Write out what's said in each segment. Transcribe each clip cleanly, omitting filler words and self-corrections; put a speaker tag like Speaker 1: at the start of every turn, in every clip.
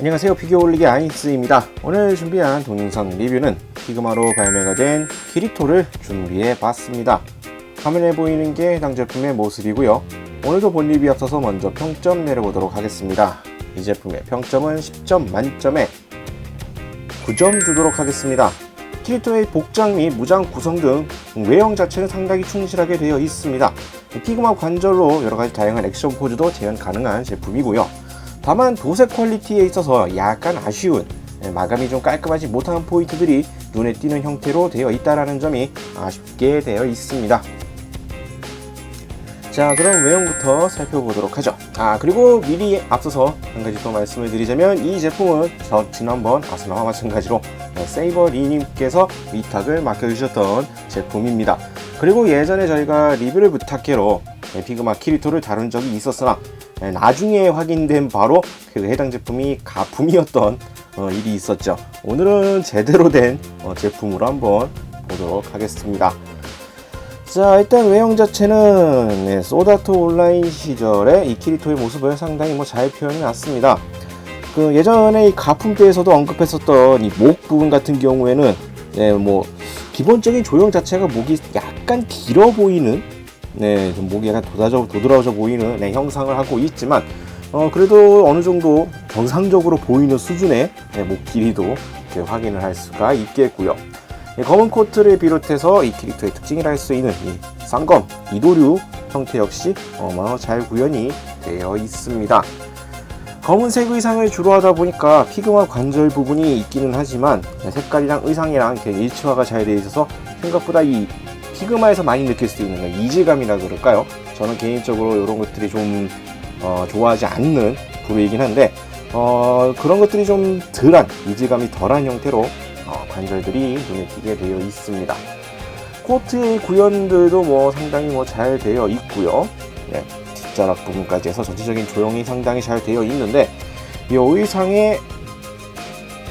Speaker 1: 안녕하세요, 피규어 올리기 아이스입니다. 오늘 준비한 동영상 리뷰는 피그마로 발매가 된 키리토를 준비해 봤습니다. 화면에 보이는 게 해당 제품의 모습이고요. 오늘도 본 리뷰에 앞서서 먼저 평점 내려보도록 하겠습니다. 이 제품의 평점은 10점 만점에 9점 주도록 하겠습니다. 키리토의 복장 및 무장 구성 등 외형 자체는 상당히 충실하게 되어 있습니다. 피그마 관절로 여러가지 다양한 액션 포즈도 재현 가능한 제품이고요. 다만 도색 퀄리티에 있어서 약간 아쉬운, 마감이 좀 깔끔하지 못한 포인트들이 눈에 띄는 형태로 되어 있다는 점이 아쉽게 되어 있습니다. 자, 그럼 외형부터 살펴보도록 하죠. 그리고 미리 앞서서 한 가지 더 말씀을 드리자면 이 제품은 지난번 아스나와 마찬가지로 세이버리님께서 위탁을 맡겨주셨던 제품입니다. 그리고 예전에 저희가 리뷰를 부탁해로 피그마 키리토를 다룬 적이 있었으나 나중에 확인된 바로 그 해당 제품이 가품이었던 일이 있었죠. 오늘은 제대로 된 제품으로 한번 보도록 하겠습니다. 자, 일단 외형 자체는 소다토 온라인 시절에 이 키리토의 모습을 상당히 잘 표현해 놨습니다. 그 예전에 이 가품 때에서도 언급했었던 이 목 부분 같은 경우에는 기본적인 조형 자체가 목이 약간 길어 보이는, 좀 목이 약간 도드라져 보이는 형상을 하고 있지만 그래도 어느 정도 정상적으로 보이는 수준의 목 길이도 확인을 할 수가 있겠고요. 검은 코트를 비롯해서 이 키리토의 특징이라 할 수 있는 이 쌍검, 이도류 형태 역시 잘 구현이 되어 있습니다. 검은색 의상을 주로 하다 보니까 피그마 관절 부분이 있기는 하지만 색깔이랑 의상이랑 일치화가 잘 되어 있어서 생각보다 이 피그마에서 많이 느낄 수 있는 이질감이라 그럴까요? 저는 개인적으로 이런 것들이 좀 좋아하지 않는 부류이긴 한데 그런 것들이 좀 덜한, 이질감이 덜한 형태로 관절들이 눈에 띄게 되어 있습니다. 코트의 구현들도 상당히 잘 되어 있고요. 뒷자락 부분까지 해서 전체적인 조형이 상당히 잘 되어 있는데 이 의상의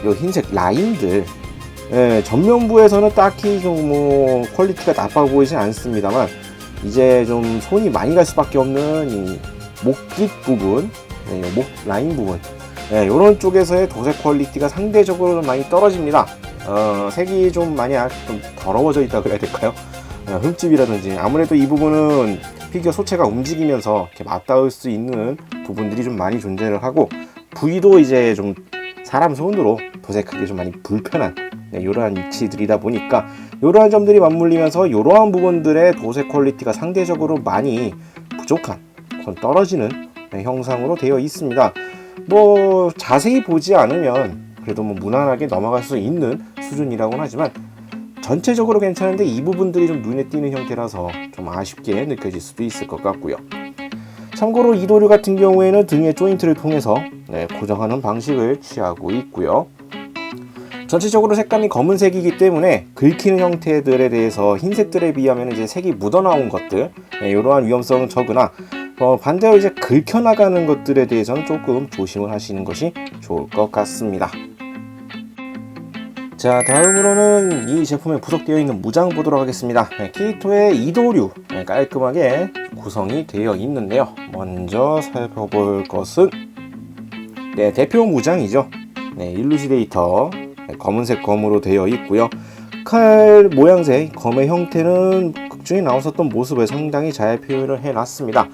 Speaker 1: 이 흰색 라인들, 전면부에서는 딱히 좀 퀄리티가 나빠 보이진 않습니다만 이제 좀 손이 많이 갈 수밖에 없는 이 목깃 부분, 목 라인 부분, 이런 쪽에서의 도색 퀄리티가 상대적으로 좀 많이 떨어집니다. 색이 좀 많이 좀 더러워져 있다 그래야 될까요? 흠집이라든지 아무래도 이 부분은 피규어 소체가 움직이면서 이렇게 맞닿을 수 있는 부분들이 좀 많이 존재를 하고 부위도 이제 좀 사람 손으로 도색하기 좀 많이 불편한 이러한 위치들이다 보니까 이러한 점들이 맞물리면서 이러한 부분들의 도색 퀄리티가 상대적으로 많이 부족한, 떨어지는 형상으로 되어 있습니다. 자세히 보지 않으면 그래도 무난하게 넘어갈 수 있는 수준이라고는 하지만 전체적으로 괜찮은데 이 부분들이 좀 눈에 띄는 형태라서 좀 아쉽게 느껴질 수도 있을 것 같고요. 참고로 이도류 같은 경우에는 등의 조인트를 통해서 고정하는 방식을 취하고 있고요. 전체적으로 색감이 검은색이기 때문에 긁히는 형태들에 대해서 흰색들에 비하면 이제 색이 묻어나온 것들, 이러한 위험성은 적으나 반대로 이제 긁혀나가는 것들에 대해서는 조금 조심을 하시는 것이 좋을 것 같습니다. 자, 다음으로는 이 제품에 부속되어 있는 무장 보도록 하겠습니다. 키리토의 이도류 깔끔하게 구성이 되어 있는데요. 먼저 살펴볼 것은 대표 무장이죠. 일루시데이터, 검은색 검으로 되어 있고요. 칼 모양새, 검의 형태는 극중에 나왔었던 모습을 상당히 잘 표현을 해놨습니다.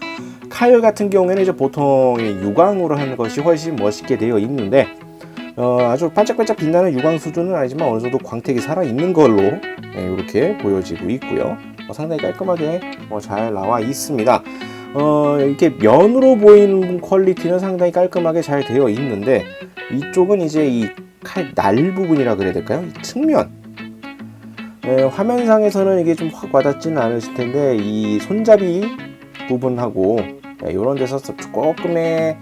Speaker 1: 칼 같은 경우에는 이제 보통 유광으로 하는 것이 훨씬 멋있게 되어 있는데 아주 반짝반짝 빛나는 유광 수준은 아니지만 어느 정도 광택이 살아있는 걸로 이렇게 보여지고 있고요. 상당히 깔끔하게 잘 나와 있습니다. 이렇게 면으로 보이는 퀄리티는 상당히 깔끔하게 잘 되어 있는데 이쪽은 이제 이 칼 날 부분이라 그래야 될까요? 이 측면, 화면상에서는 이게 좀 확 와닿지는 않으실 텐데 이 손잡이 부분하고 이런 데서 조금의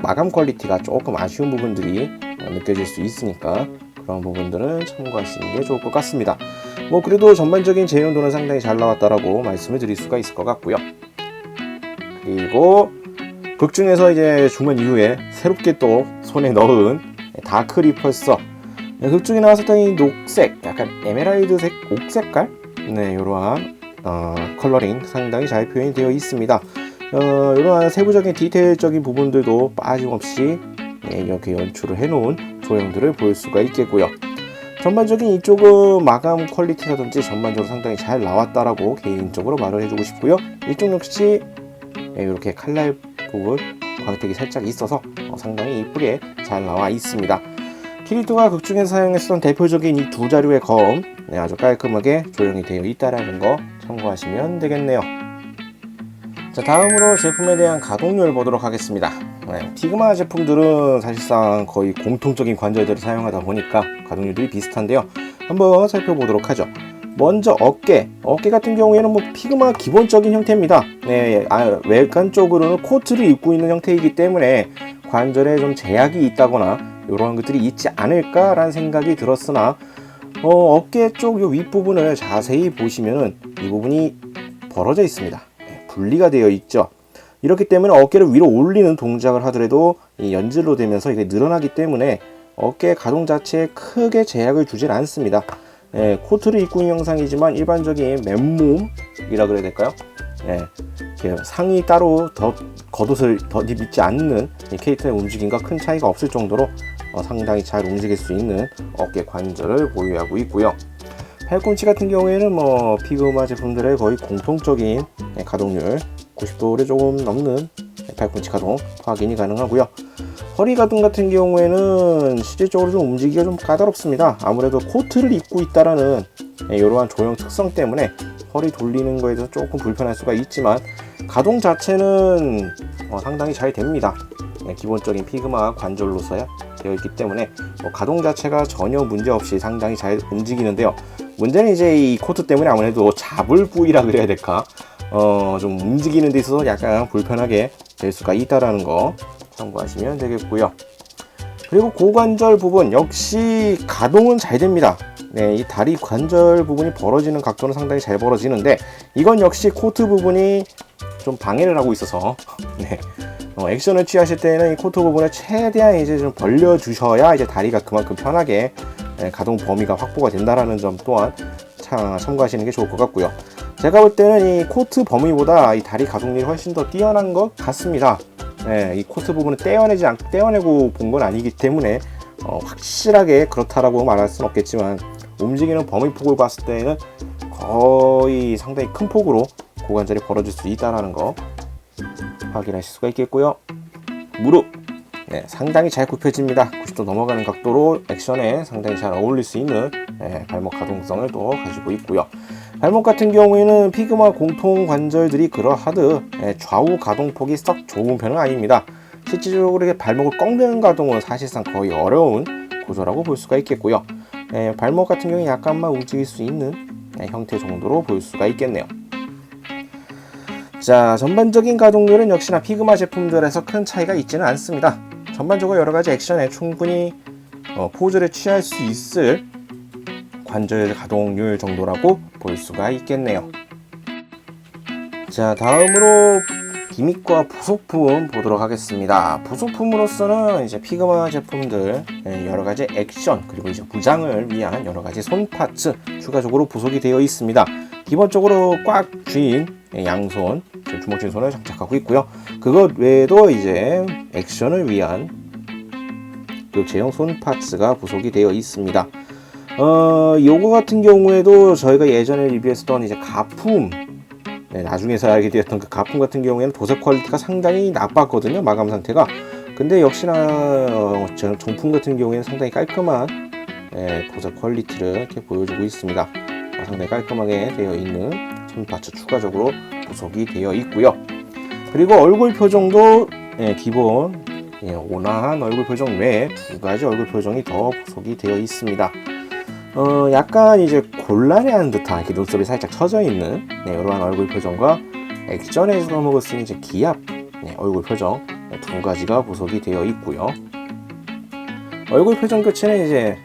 Speaker 1: 마감 퀄리티가 조금 아쉬운 부분들이 느껴질 수 있으니까 그런 부분들은 참고하시는 게 좋을 것 같습니다. 그래도 전반적인 재현도는 상당히 잘 나왔다라고 말씀을 드릴 수가 있을 것 같고요. 그리고 극 중에서 이제 주문 이후에 새롭게 또 손에 넣은 다크 리펄서, 극 중에 나왔었던 이 녹색, 약간 에메랄드색 옥색깔, 이러한 컬러링 상당히 잘 표현이 되어 있습니다. 이러한 세부적인 디테일적인 부분들도 빠짐없이 이렇게 연출을 해놓은 조형들을 볼 수가 있겠고요. 전반적인 이쪽은 마감 퀄리티라든지 전반적으로 상당히 잘 나왔다라고 개인적으로 말을 해주고 싶고요. 이쪽 역시 이렇게 칼날 부분 광택이 살짝 있어서 상당히 이쁘게 잘 나와 있습니다. 키리토가 극중에서 사용했던 대표적인 이 두 자루의 검 아주 깔끔하게 조형이 되어 있다는 거 참고하시면 되겠네요. 자, 다음으로 제품에 대한 가동률 보도록 하겠습니다. 피그마 제품들은 사실상 거의 공통적인 관절들을 사용하다 보니까 가동률들이 비슷한데요. 한번 살펴보도록 하죠. 먼저 어깨 같은 경우에는 피그마 기본적인 형태입니다. 외관 쪽으로는 코트를 입고 있는 형태이기 때문에 관절에 좀 제약이 있다거나 이런 것들이 있지 않을까라는 생각이 들었으나 어깨 쪽 윗부분을 자세히 보시면은 이 부분이 벌어져 있습니다. 분리가 되어 있죠. 이렇기 때문에 어깨를 위로 올리는 동작을 하더라도 이 연질로 되면서 이게 늘어나기 때문에 어깨 가동 자체에 크게 제약을 주질 않습니다. 코트를 입고 있는 형상이지만 일반적인 맨몸이라 그래야 될까요? 상의 따로 더 겉옷을 더 입지 않는 케이트의 움직임과 큰 차이가 없을 정도로 상당히 잘 움직일 수 있는 어깨 관절을 보유하고 있고요. 팔꿈치 같은 경우에는 피그마 제품들의 거의 공통적인 가동률 90도를 조금 넘는 팔꿈치 가동 확인이 가능하고요. 허리 가동 같은 경우에는 실질적으로 좀 움직이기가 좀 까다롭습니다. 아무래도 코트를 입고 있다라는 이러한 조형 특성 때문에 허리 돌리는 거에 대해서 조금 불편할 수가 있지만 가동 자체는 상당히 잘 됩니다. 기본적인 피그마 관절로서야 되어 있기 때문에 가동 자체가 전혀 문제 없이 상당히 잘 움직이는데요. 문제는 이제 이 코트 때문에 아무래도 잡을 부위라 그래야 될까 좀 움직이는 데 있어서 약간 불편하게 될 수가 있다라는 거 참고하시면 되겠고요. 그리고 고관절 부분 역시 가동은 잘 됩니다. 이 다리 관절 부분이 벌어지는 각도는 상당히 잘 벌어지는데 이건 역시 코트 부분이 좀 방해를 하고 있어서 액션을 취하실 때는 이 코트 부분을 최대한 이제 좀 벌려 주셔야 이제 다리가 그만큼 편하게 가동 범위가 확보가 된다라는 점 또한 참고하시는 게 좋을 것 같고요. 제가 볼 때는 이 코트 범위보다 이 다리 가동률이 훨씬 더 뛰어난 것 같습니다. 이 코트 부분을 떼어내고 본 건 아니기 때문에 확실하게 그렇다라고 말할 수는 없겠지만 움직이는 범위폭을 봤을 때는 거의 상당히 큰 폭으로 고관절이 벌어질 수 있다는 거 확인하실 수가 있겠고요. 무릎 상당히 잘 굽혀집니다. 90도 넘어가는 각도로 액션에 상당히 잘 어울릴 수 있는 발목 가동성을 또 가지고 있고요. 발목 같은 경우에는 피그마 공통 관절들이 그러하듯 좌우 가동폭이 썩 좋은 편은 아닙니다. 실질적으로 발목을 꺾는 가동은 사실상 거의 어려운 구조라고 볼 수가 있겠고요. 발목 같은 경우에 약간만 움직일 수 있는 형태 정도로 볼 수가 있겠네요. 자, 전반적인 가동률은 역시나 피그마 제품들에서 큰 차이가 있지는 않습니다. 전반적으로 여러가지 액션에 충분히 포즈를 취할 수 있을 관절 가동률 정도라고 볼 수가 있겠네요. 자, 다음으로 기믹과 부속품 보도록 하겠습니다. 부속품으로서는 이제 피그마 제품들 여러가지 액션 그리고 이제 무장을 위한 여러가지 손 파츠 추가적으로 부속이 되어 있습니다. 기본적으로 꽉 쥔 양손, 주먹 쥔 손을 장착하고 있고요. 그것 외에도 이제 액션을 위한 교체용 손 파츠가 부속이 되어 있습니다. 요거 같은 경우에도 저희가 예전에 리뷰했던 이제 가품, 나중에서 알게 되었던 그 가품 같은 경우에는 도색 퀄리티가 상당히 나빴거든요, 마감 상태가. 근데 역시나 정품 같은 경우에는 상당히 깔끔한 도색 퀄리티를 이렇게 보여주고 있습니다. 상당히 깔끔하게 되어 있는 손 파츠 추가적으로 부속이 되어 있고요. 그리고 얼굴 표정도 기본 온화한 얼굴 표정 외에 두 가지 얼굴 표정이 더 부속이 되어 있습니다. 약간 이제 곤란해하는 듯한 이렇게 눈썹이 살짝 처져 있는 이러한 얼굴 표정과 액션에서 먹을 수 있는 이제 기압 얼굴 표정 두 가지가 부속이 되어 있고요. 얼굴 표정 교체는 이제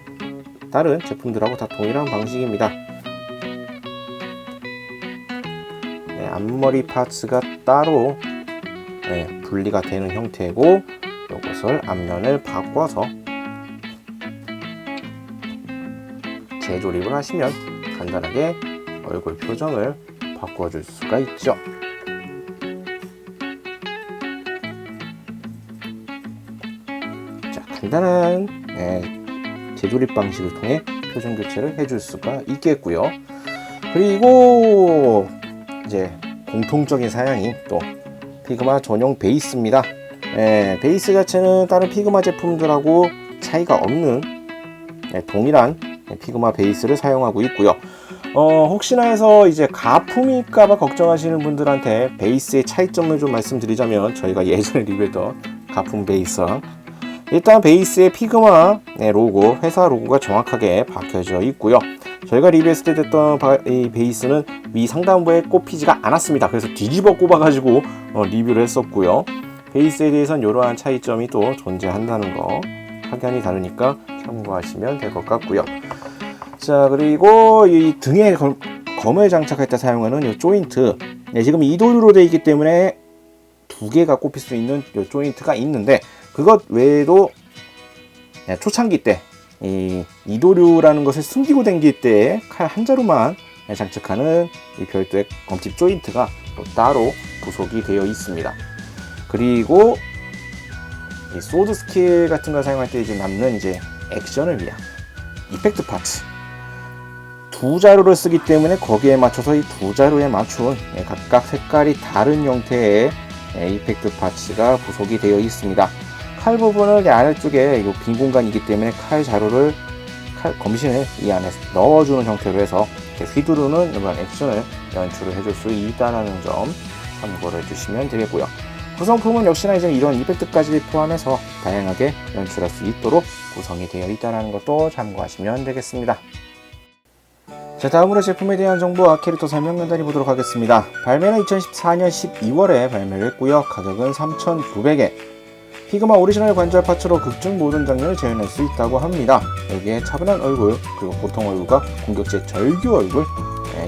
Speaker 1: 다른 제품들하고 다 동일한 방식입니다. 앞머리 파츠가 따로 분리가 되는 형태고 이것을 앞면을 바꿔서 재조립을 하시면 간단하게 얼굴 표정을 바꿔줄 수가 있죠. 자, 간단한 재조립 방식을 통해 표준 교체를 해줄 수가 있겠고요. 그리고 이제 공통적인 사양이 또 피그마 전용 베이스입니다. 베이스 자체는 다른 피그마 제품들하고 차이가 없는 동일한 피그마 베이스를 사용하고 있고요. 혹시나 해서 이제 가품일까봐 걱정하시는 분들한테 베이스의 차이점을 좀 말씀드리자면, 저희가 예전에 리뷰했던 가품 베이스랑 일단 베이스의 피그마 로고, 회사 로고가 정확하게 박혀져 있고요. 저희가 리뷰했을 때 됐던 이 베이스는 위 상단부에 꼽히지가 않았습니다. 그래서 뒤집어 꼽아가지고 리뷰를 했었고요. 베이스에 대해서는 이러한 차이점이 또 존재한다는 거, 확연히 다르니까 참고하시면 될 것 같고요. 자, 그리고 이 등에 검을 장착할 때 사용하는 이 조인트, 지금 2도류로 되어 있기 때문에 두 개가 꼽힐 수 있는 이 조인트가 있는데, 그것 외에도 초창기 때 이 2도류라는 것을 숨기고 다닐 때 칼 한 자루만 장착하는 이 별도의 검집 조인트가 또 따로 부속이 되어 있습니다. 그리고 이 소드 스킬 같은 걸 사용할 때 이제 남는 이제 액션을 위한 이펙트 파츠, 두 자루를 쓰기 때문에 거기에 맞춰서 이 두 자루에 맞춘 각각 색깔이 다른 형태의 이펙트 파츠가 부속이 되어 있습니다. 칼 부분은 아래쪽에 이 빈 공간이기 때문에 칼 자루를 검신을 이 안에 넣어주는 형태로 해서 이렇게 휘두르는 이런 액션을 연출을 해줄 수 있다는 점 참고를 해주시면 되겠고요. 구성품은 역시나 이제 이런 이펙트까지 포함해서 다양하게 연출할 수 있도록 구성이 되어 있다는 것도 참고하시면 되겠습니다. 자, 다음으로 제품에 대한 정보와 캐릭터 설명 간단히 보도록 하겠습니다. 발매는 2014년 12월에 발매를 했고요. 가격은 3,900엔. 피그마 오리지널 관절 파츠로 극중 모든 장면을 재현할 수 있다고 합니다. 여기에 차분한 얼굴, 그리고 보통 얼굴과 공격제 절규 얼굴,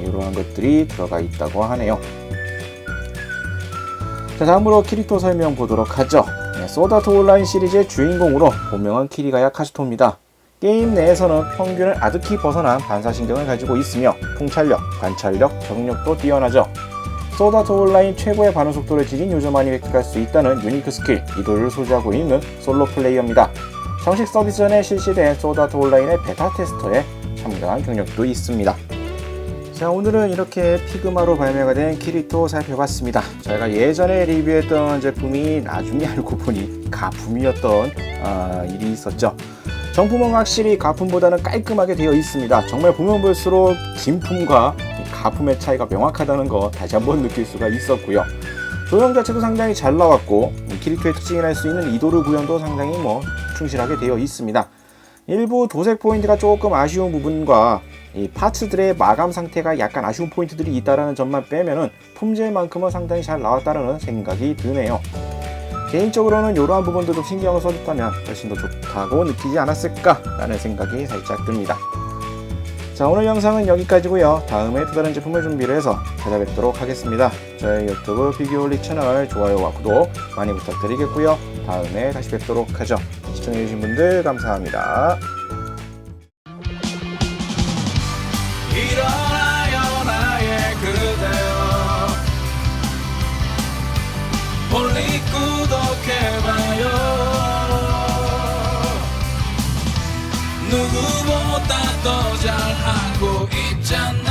Speaker 1: 이러한 것들이 들어가 있다고 하네요. 자, 다음으로 키리토 설명 보도록 하죠. 소드 아트 온라인 시리즈의 주인공으로 본명은 키리가야 카즈토입니다. 게임 내에서는 평균을 아득히 벗어난 반사신경을 가지고 있으며 통찰력, 관찰력, 적응력도 뛰어나죠. 소드 아트 온라인 최고의 반응 속도를 지닌 유저만이 획득할 수 있다는 유니크 스킬 2도를 소지하고 있는 솔로 플레이어입니다. 정식 서비스 전에 실시된 소드 아트 온라인의 베타 테스터에 참가한 경력도 있습니다. 자, 오늘은 이렇게 피그마로 발매가 된 키리토 살펴봤습니다. 저희가 예전에 리뷰했던 제품이 나중에 알고 보니 가품이었던 일이 있었죠. 정품은 확실히 가품보다는 깔끔하게 되어 있습니다. 정말 보면 볼수록 진품과 가품의 차이가 명확하다는 거 다시 한번 느낄 수가 있었고요. 조형 자체도 상당히 잘 나왔고, 키리토의 특징이라 할 수 있는 2도루 구현도 상당히 충실하게 되어 있습니다. 일부 도색 포인트가 조금 아쉬운 부분과 이 파츠들의 마감 상태가 약간 아쉬운 포인트들이 있다는 점만 빼면은 품질만큼은 상당히 잘 나왔다는 생각이 드네요. 개인적으로는 이러한 부분들도 신경을 써줬다면 훨씬 더 좋다고 느끼지 않았을까 라는 생각이 살짝 듭니다. 자, 오늘 영상은 여기까지고요. 다음에 또 다른 제품을 준비를 해서 찾아뵙도록 하겠습니다. 저희 유튜브 비교올릭 채널 좋아요와 구독 많이 부탁드리겠고요. 다음에 다시 뵙도록 하죠. 시청해주신 분들 감사합니다.
Speaker 2: 일어나요 나의 그대여, 볼리 구독해봐요. 누구보다 더 잘하고 있잖아.